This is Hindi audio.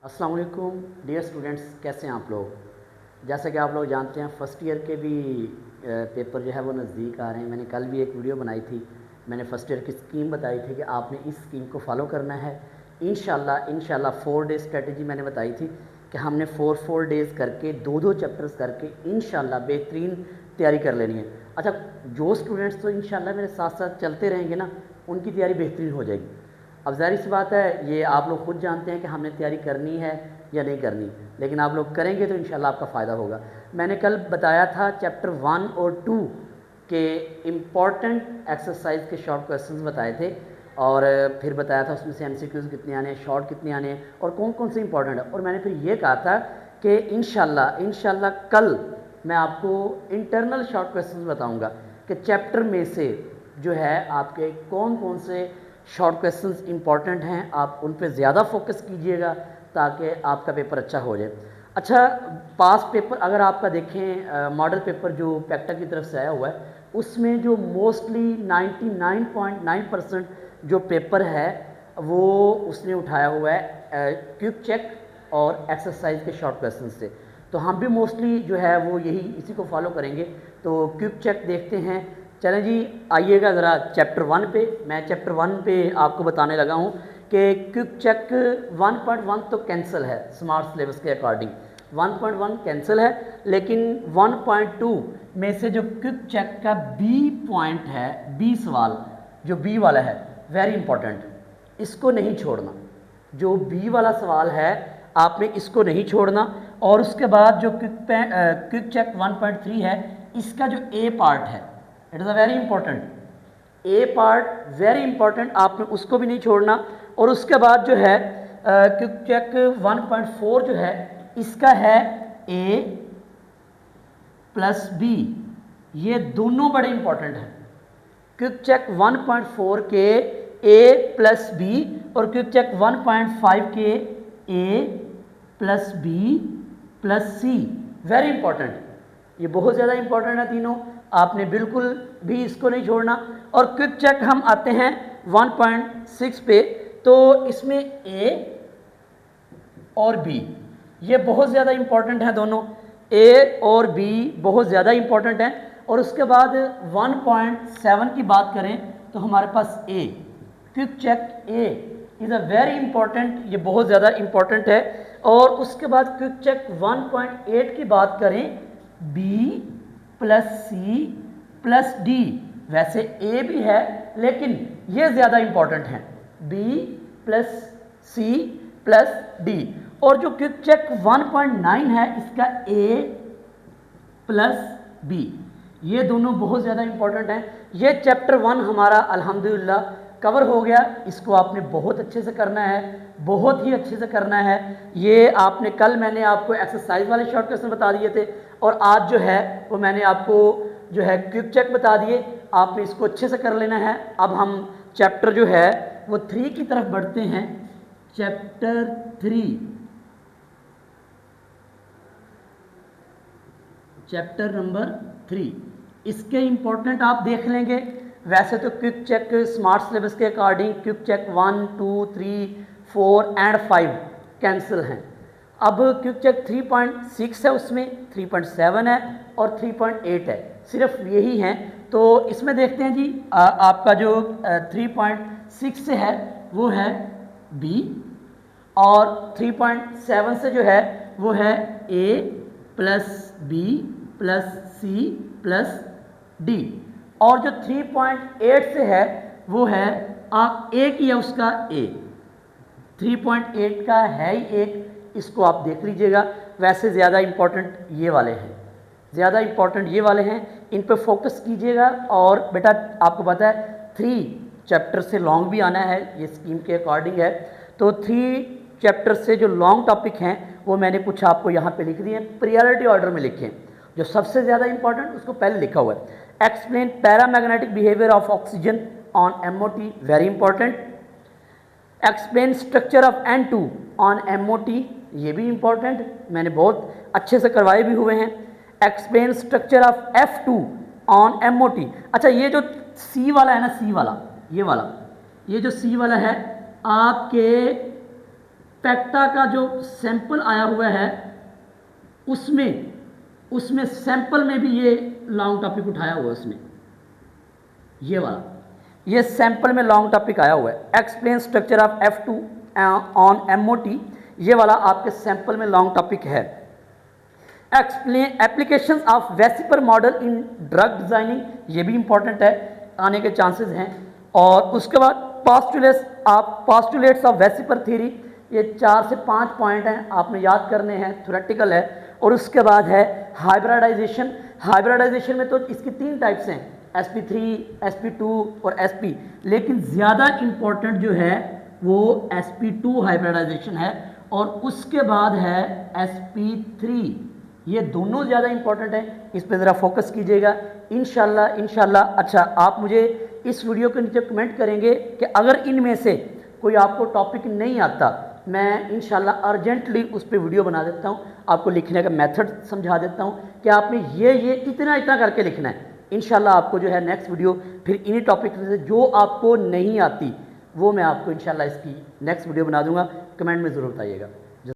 अस्सलाम वालेकुम डियर स्टूडेंट्स, कैसे हैं आप लोग। जैसा कि आप लोग जानते हैं फ़र्स्ट ईयर के भी पेपर जो है वो नज़दीक आ रहे हैं। मैंने कल भी एक वीडियो बनाई थी, मैंने फ़र्स्ट ईयर की स्कीम बताई थी कि आपने इस स्कीम को फॉलो करना है। इंशाल्लाह 4 डे स्ट्रेटजी मैंने बताई थी कि हमने 4 डेज़ करके 2 चैप्टर्स करके इंशाल्लाह बेहतरीन तैयारी कर लेनी है। अच्छा, जो स्टूडेंट्स तो इंशाल्लाह मेरे साथ साथ चलते रहेंगे ना, उनकी तैयारी बेहतरीन हो जाएगी। अब ज़ाहिर सी बात है, ये आप लोग खुद जानते हैं कि हमने तैयारी करनी है या नहीं करनी, लेकिन आप लोग करेंगे तो इंशाल्लाह आपका फ़ायदा होगा। मैंने कल बताया था चैप्टर 1 और 2 के इम्पॉर्टेंट एक्सरसाइज के शॉर्ट क्वेश्चंस बताए थे, और फिर बताया था उसमें से एमसीक्यूज़ कितने आने हैं, शॉर्ट कितने आने हैं और कौन कौन से इंपॉर्टेंट है। और मैंने फिर ये कहा था कि इंशाल्लाह कल मैं आपको इंटरनल शॉर्ट क्वेश्चंस बताऊँगा कि चैप्टर में से जो है आपके कौन कौन से शॉर्ट क्वेश्चंस इंपॉर्टेंट हैं, आप उन पे ज़्यादा फोकस कीजिएगा ताकि आपका पेपर अच्छा हो जाए। अच्छा, पास पेपर अगर आपका देखें, मॉडल पेपर जो पैक्टा की तरफ से आया हुआ है, उसमें जो मोस्टली 99.9% जो पेपर है वो उसने उठाया हुआ है क्विक चेक और एक्सरसाइज के शॉर्ट क्वेश्चन से। तो हम भी मोस्टली जो है वो यही इसी को फॉलो करेंगे। तो क्विक चेक देखते हैं। चलें जी, आइएगा ज़रा चैप्टर 1 पे। मैं चैप्टर 1 पे आपको बताने लगा हूँ कि क्विक चेक 1.1 तो कैंसिल है स्मार्ट सिलेबस के अकॉर्डिंग, 1.1 कैंसिल है, लेकिन 1.2 में से जो क्विक चेक का बी पॉइंट है, बी सवाल जो बी वाला है, वेरी इंपॉर्टेंट, इसको नहीं छोड़ना। जो बी वाला सवाल है आपने इसको नहीं छोड़ना। और उसके बाद जो क्विक चेक 1.3 है, इसका जो ए पार्ट है, it is a very important, A part very important, आपने उसको भी नहीं छोड़ना। और उसके बाद जो है क्विक चेक 1.4 जो है, इसका है ए प्लस बी, ये दोनों बड़े इंपॉर्टेंट हैं। क्विक चेक 1.4 के ए प्लस बी और क्विक चेक 1.5 के ए प्लस बी प्लस सी, वेरी इंपॉर्टेंट, ये बहुत ज़्यादा इंपॉर्टेंट है तीनों, आपने बिल्कुल भी इसको नहीं छोड़ना। और क्विक चेक हम आते हैं 1.6 पे, तो इसमें ए और बी ये बहुत ज़्यादा इंपॉर्टेंट हैं, दोनों ए और बी बहुत ज़्यादा इंपॉर्टेंट हैं। और उसके बाद 1.7 की बात करें तो हमारे पास A, quick check A is a very important, ये बहुत ज़्यादा इंपॉर्टेंट है। और उसके बाद क्विक चेक 1.8 की बात करें, B plus C plus D, वैसे ए भी है लेकिन ये ज़्यादा इंपॉर्टेंट हैं, B plus C plus D. और जो क्विक चेक 1.9 है, इसका ए प्लस बी, ये दोनों बहुत ज़्यादा इंपॉर्टेंट हैं। ये चैप्टर 1 हमारा अल्हम्दुलिल्लाह कवर हो गया। इसको आपने बहुत अच्छे से करना है, बहुत ही अच्छे से करना है। ये आपने कल मैंने आपको एक्सरसाइज वाले शॉर्ट क्वेश्चन बता दिए थे, और आज जो है वो मैंने आपको जो है क्विक चेक बता दिए, आपने इसको अच्छे से कर लेना है। अब हम चैप्टर जो है वो 3 की तरफ बढ़ते हैं। चैप्टर 3, चैप्टर नंबर 3, इसके इंपॉर्टेंट आप देख लेंगे। वैसे तो क्विक चेक स्मार्ट सिलेबस के according quick check 1, 2, 3, 4 and 5 cancel हैं। अब क्विक चेक 3.6 है, उसमें 3.7 है और 3.8 है, सिर्फ यही हैं। तो इसमें देखते हैं जी, आपका जो 3.6 से है वो है बी, और 3.7 से जो है वो है A plus B plus C plus D. और जो 3.8 से है वो है आप एक ही है उसका ए, 3.8 का है ही एक, इसको आप देख लीजिएगा। वैसे ज़्यादा इंपॉर्टेंट ये वाले हैं, ज़्यादा इंपॉर्टेंट ये वाले हैं, इन पर फोकस कीजिएगा। और बेटा आपको पता है 3 चैप्टर से लॉन्ग भी आना है, ये स्कीम के अकॉर्डिंग है। तो 3 चैप्टर से जो लॉन्ग टॉपिक हैं वो मैंने कुछ आपको यहाँ पे लिख दिए हैं, प्रायोरिटी ऑर्डर में लिखे हैं। जो सबसे ज़्यादा इंपॉर्टेंट उसको पहले लिखा हुआ है। Explain paramagnetic behaviour of oxygen on MOT, very important. Explain structure of N2 on MOT, ये भी इंपॉर्टेंट, मैंने बहुत अच्छे से करवाए भी हुए हैं। Explain structure of F2 on MOT। अच्छा, ये जो C वाला है ना, C वाला, ये जो C वाला है आपके फैक्टा का जो सैंपल आया हुआ है उसमें सैंपल में भी ये लॉन्ग टॉपिक उठाया हुआ है उसमें, ये वाला, ये सैंपल में लॉन्ग टॉपिक आया हुआ है। Explain structure of F2 on MOT, ये वाला आपके सैंपल में लॉन्ग टॉपिक है। एक्सप्लेन एप्लीकेशंस ऑफ वेसिपर मॉडल इन ड्रग डिजाइनिंग, ये भी इंपॉर्टेंट है, आने के चांसेस हैं। और उसके बाद पोस्टुलेट्स ऑफ वेसिपर थ्योरी, ये 4 से 5 पॉइंट हैं, आपने याद करने हैं, थ्योरेटिकल है। और उसके बाद है हाइब्रिडाइजेशन। हाइब्रिडाइजेशन में तो इसकी 3 टाइप्स हैं, sp3, sp2 और sp, लेकिन ज़्यादा इम्पॉर्टेंट जो है वो sp2 हाइब्रिडाइजेशन है और उसके बाद है sp3, ये दोनों ज़्यादा इंपॉर्टेंट हैं, इस पे ज़रा फोकस कीजिएगा इंशाल्लाह। अच्छा, आप मुझे इस वीडियो के नीचे कमेंट करेंगे कि अगर इनमें से कोई आपको टॉपिक नहीं आता, मैं इंशाल्लाह अर्जेंटली उस पर वीडियो बना देता हूँ, आपको लिखने का मेथड समझा देता हूँ कि आपने ये इतना करके लिखना है। इंशाल्लाह आपको जो है नेक्स्ट वीडियो फिर इन्हीं टॉपिक से जो आपको नहीं आती वो मैं आपको इंशाल्लाह इसकी नेक्स्ट वीडियो बना दूंगा। कमेंट में ज़रूर बताइएगा।